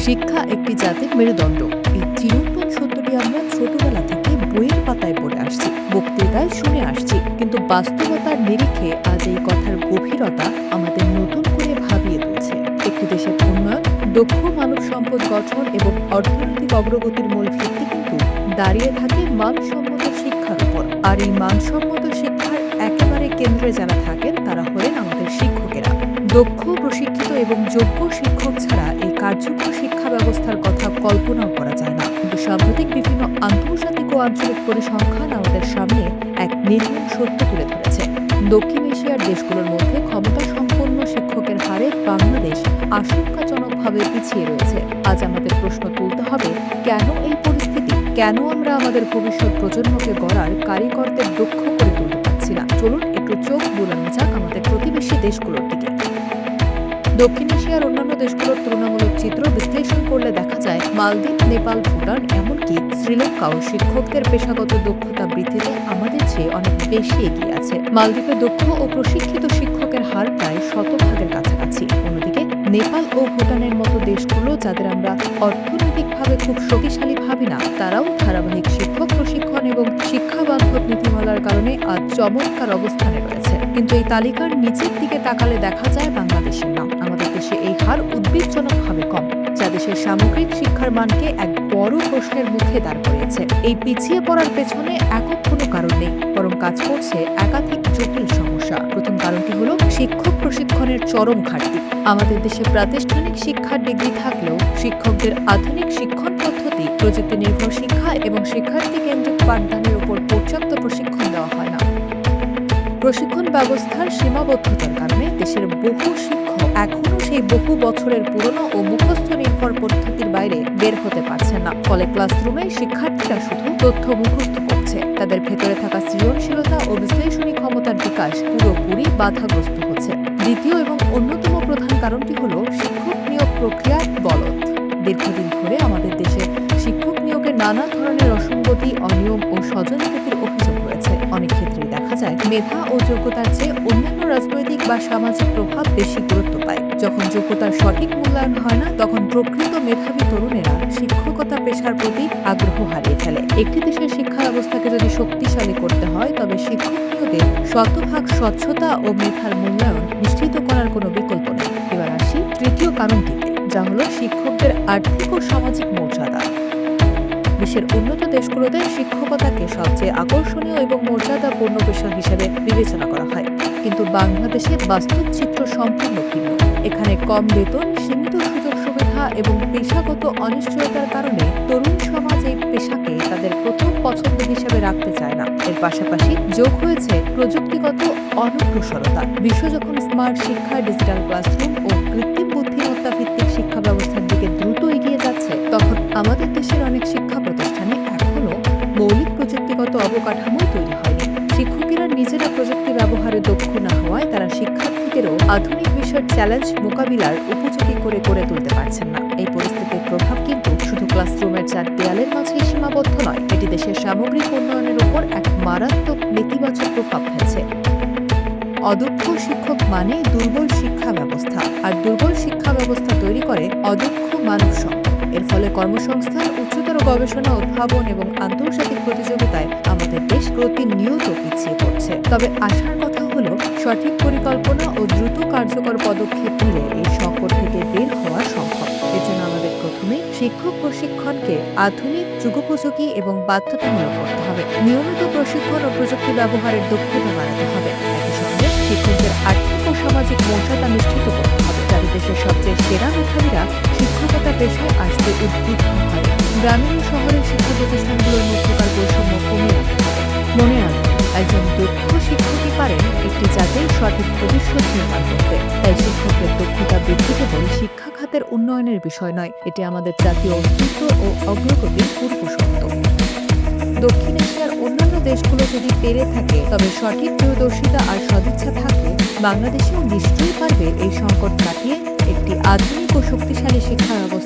শিক্ষা একটি জাতির মেরুদণ্ড। এই চিরন্তন সত্যটি আমরা ছোটবেলা থেকে বইয়ের পাতায় পড়ে আসছি, বক্তৃতায় শুনে আসছি, কিন্তু বাস্তবতার নিরিখে আজ এই কথার গভীরতা আমাদের নতুন করে ভাবিয়ে তুলছে। একটি দেশের উন্নয়ন, দক্ষ মানব সম্পদ গঠন এবং অর্থনৈতিক অগ্রগতির মূল ভিত্তি কিন্তু দাঁড়িয়ে থাকে মানসম্মত শিক্ষার উপর। আর এই মানসম্মত শিক্ষার একেবারে কেন্দ্রে যারা থাকেন তারা হলেন আমাদের শিক্ষকেরা। দক্ষ, প্রশিক্ষিত এবং যোগ্য শিক্ষক ছাড়া এই কার্যকর শিক্ষা ব্যবস্থার কথা কল্পনাও করা যায় না। কিন্তু সাম্প্রতিক বিভিন্ন আন্তর্জাতিক ও আঞ্চলিক পরিসংখ্যান আমাদের সামনে এক নির্মম সত্য তুলে ধরেছে। দক্ষিণ এশিয়ার দেশগুলোর মধ্যে ক্ষমতা সম্পন্ন শিক্ষকের হারে বাংলাদেশ আশঙ্কাজনকভাবে পিছিয়ে রয়েছে। আজ আমাদের প্রশ্ন তুলতে হবে, কেন এই পরিস্থিতি? কেন আমরা আমাদের ভবিষ্যৎ প্রজন্মকে গড়ার কারিগরদের দক্ষ করে তুলতে পারছি না? চলুন একটু চোখ বুলানো যাক আমাদের প্রতিবেশী দেশগুলোর দিকে। দক্ষিণ এশিয়ার অন্যান্য দেশগুলোর তুলনামূলক চিত্র বিশ্লেষণ করলে দেখা যায় মালদ্বীপ, নেপাল, ভুটান, এমনকি শ্রীলঙ্কাও শিক্ষকদের পেশাগত দক্ষতা বৃদ্ধিতে আমাদের চেয়ে অনেক বেশি এগিয়ে আছে। মালদ্বীপে দক্ষ ও প্রশিক্ষিত শিক্ষকের হার প্রায় 100%-এর কাছাকাছি। অন্যদিকে নেপাল ও ভুটানের মতো দেশগুলো, যাদের আমরা অর্থনৈতিকভাবে খুব শক্তিশালী ভাবি না, তারাও ধারাবাহিক শিক্ষক প্রশিক্ষণ এবং শিক্ষাবান্ধব নীতিমালার কারণে আজ চমৎকার অবস্থানে রয়েছে। কিন্তু এই তালিকার নিচের দিকে তাকালে দেখা যায় বাংলাদেশের নাম। আমাদের দেশে এই হার উদ্বেগজনকভাবে কম, যা দেশের সামগ্রিক শিক্ষার মানকে এক বড় প্রশ্নের মুখে দাঁড় করিয়েছে। এই পিছিয়ে পড়ার পেছনে একক কোনো কারণ নেই, বরং কাজ করছে একাধিক জটিল সমস্যা। প্রথম কারণটি হলো শিক্ষক প্রশিক্ষণের চরম ঘাটতি। আমাদের দেশে প্রাতিষ্ঠানিক শিক্ষার ডিগ্রি থাকলেও শিক্ষকদের আধুনিক শিক্ষণ পদ্ধতি, প্রযুক্তি নির্ভর শিক্ষা এবং শিক্ষার্থী কেন্দ্রিক পাঠদানের উপর পর্যাপ্ত প্রশিক্ষণ দেওয়া হয় না। প্রশিক্ষণ ব্যবস্থার সীমাবদ্ধতার কারণে দেশের বহু শিক্ষক এখনও সেই বহু বছরের পুরনো ও মুখস্থ নির্ভর পদ্ধতির বাইরে বের হতে পারছেন না। ফলে ক্লাসরুমে শিক্ষার্থীরা শুধু তথ্য মুখস্থ করছে, তাদের ভেতরে থাকা সৃজনশীলতা ও বিশ্লেষণী ক্ষমতার বিকাশ পুরোপুরি বাধাগ্রস্ত হচ্ছে। দ্বিতীয় এবং অন্যতম প্রধান কারণটি হল শিক্ষক নিয়োগ প্রক্রিয়ার বলদ। দীর্ঘদিন ধরে আমাদের দেশে শিক্ষক নিয়োগে নানা ধরনের অসঙ্গতি, অনিয়ম ও স্বজনপ্রীতির অভিযোগ রয়েছে। অনেক ক্ষেত্রেই দেখা যায় মেধা ও যোগ্যতার চেয়ে অন্যান্য রাজনৈতিক বা সামাজিক প্রভাব বেশি গুরুত্ব পায়। যখন যোগ্যতার সঠিক মূল্যায়ন হয় না, তখন প্রকৃত মেধাবী তরুণেরা শিক্ষকতা পেশার প্রতি আগ্রহ হারিয়ে ফেলে। একটি দেশের শিক্ষা ব্যবস্থাকে যদি শক্তিশালী করতে হয়, তবে শিক্ষক নিয়োগে শতভাগ স্বচ্ছতা ও মেধার মূল্যায়ন নিশ্চিত করার কোনো বিকল্প নেই। এবার আসি তৃতীয় কারণটিতে, যা হলো শিক্ষকদের আর্থিক ও সামাজিক মর্যাদা। বিশ্বের উন্নত দেশগুলোতে শিক্ষকতাকে সবচেয়ে আকর্ষণীয় এবং মর্যাদাপূর্ণ পেশা হিসেবে বিবেচনা করা হয়, কিন্তু বাংলাদেশে বাস্তব চিত্র সম্পূর্ণ ভিন্ন। এখানে কম বেতন, সীমিত সুযোগ সুবিধা এবং পেশাগত অনিশ্চয়তার কারণে তরুণ সমাজ এই পেশাকে তাদের প্রথম পছন্দ হিসেবে রাখতে চায় না। এর পাশাপাশি যোগ হয়েছে প্রযুক্তিগত অনগ্রসরতা। বিশ্ব যখন স্মার্ট শিক্ষা, ডিজিটাল ক্লাসরুম ও কৃত্রিম বুদ্ধিমত্তা ভিত্তিক শিক্ষা ব্যবস্থার দিকে দ্রুত এগিয়ে যাচ্ছে, তখন আমাদের দেশের অনেক শিক্ষা প্রতিষ্ঠানে এখনও মৌলিক প্রযুক্তিগত অবকাঠামো তৈরি হয়নি। শিক্ষকেরা নিজেরা প্রযুক্তি ব্যবহারে দক্ষ না হওয়ায় তারা শিক্ষার্থীদেরও আধুনিক বিশ্বের চ্যালেঞ্জ মোকাবিলার উপযোগী করে গড়ে তুলতে পারছেন না। এই পরিস্থিতির প্রভাব কিন্তু শুধু ক্লাসরুমের চার দেয়ালের মাঝেই সীমাবদ্ধ নয়, এটি দেশের সামগ্রিক উন্নয়নের উপর এক মারাত্মক নেতিবাচক প্রভাব ফেলছে। অদক্ষ শিক্ষক মানে দুর্বল শিক্ষা ব্যবস্থা, আর দুর্বল শিক্ষা ব্যবস্থা তৈরি করে অদক্ষ মানব সম্পদ। এর ফলে কর্মসংস্থান, উচ্চতর গবেষণা, উদ্ভাবন এবং আন্তর্জাতিক প্রতিযোগিতায় আমাদের দেশ প্রতিনিয়ত পিছিয়ে পড়ছে। তবে আশার কথা হলো, সঠিক পরিকল্পনা ও দ্রুত কার্যকর পদক্ষেপ নিলে এই সংকট থেকে বের হওয়া সম্ভব। এর জন্য আমাদের প্রথমে শিক্ষক প্রশিক্ষণকে আধুনিক, যুগোপযোগী এবং বাধ্যতামূলক করতে হবে। নিয়মিত প্রশিক্ষণ ও প্রযুক্তি ব্যবহারের দক্ষতা বাড়াতে হবে। একই সঙ্গে শিক্ষকদের আর্থিক ও সামাজিক মর্যাদা নিশ্চিত করতে হবে, যাতে দেশের সবচেয়ে সেরা মেধাবীরা শিক্ষকতা পেশায় আসতে উদ্বুদ্ধ হয়। গ্রামীণ ও শহরের শিক্ষা প্রতিষ্ঠানগুলোর মধ্যকার বৈষম্য কমিয়ে আনতে হবে। মনে রাখবেন, একজন দক্ষ শিক্ষকই পারেন একটি জাতির সঠিক ভবিষ্যৎ নির্মাণ করতে। তাই শিক্ষকের দক্ষতা বৃদ্ধি কেবল শিক্ষা খাতের উন্নয়নের বিষয় নয়, এটি আমাদের জাতীয় অস্তিত্ব ও অগ্রগতির পূর্ব শর্ত। দক্ষিণ এশিয়ার অন্যান্য দেশগুলো যদি পেরে থাকে, তবে সঠিক দূরদর্শিতা আর সদিচ্ছা থাকলে বাংলাদেশেও নিশ্চয়ই পারবে এই সংকট কাটিয়ে একটি আধুনিক ও শক্তিশালী শিক্ষা ব্যবস্থা